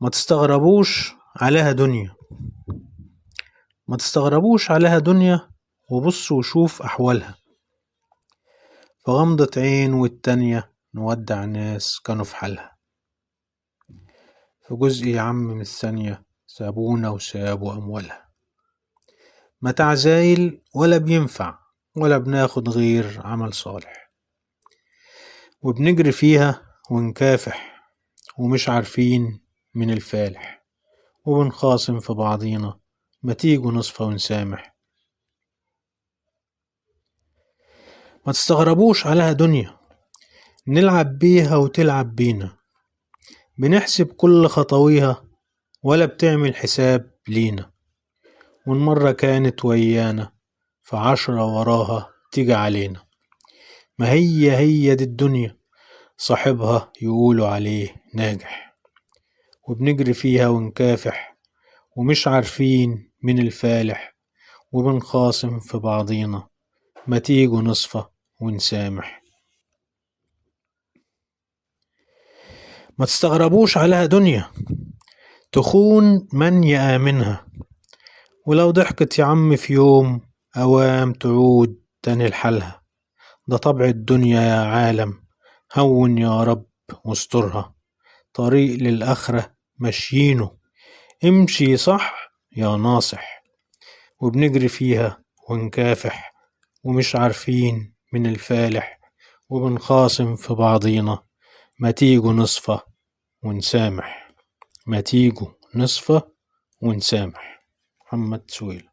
ما تستغربوش عليها دنيا، ما تستغربوش عليها دنيا، وبص وشوف أحوالها. في غمضة عين والتانية نودع ناس كانوا في حالها. في جزء يا عم من الثانية سابونا وسابوا أموالها. متاع زايل ولا بينفع ولا بناخد غير عمل صالح، وبنجري فيها ونكافح ومش عارفين من الفالح، وبنخاصم في بعضينا ما تيجوا نصفى ونسامح. ما تستغربوش عليها دنيا، نلعب بيها وتلعب بينا، بنحسب كل خطويها ولا بتعمل حساب لينا. والمرة كانت ويانا ف10 وراها تيجي علينا. ما هي دي الدنيا، صاحبها يقولوا عليه ناجح، وبنجري فيها ونكافح ومش عارفين من الفالح، وبنخاصم في بعضينا ما تيجوا نصفى ونسامح. ما تستغربوش عليها دنيا، تخون من يآمنها، ولو ضحكت يا عم في يوم أوام تعود تاني لحالها. ده طبع الدنيا يا عالم، هون يا رب واسترها، طريق للآخرة ماشيينه، امشي صح يا ناصح. وبنجري فيها ونكافح ومش عارفين من الفالح، وبنخاصم في بعضينا ما تيجوا نصفى ونسامح. ما تيجوا نصفى ونسامح. محمد سويل.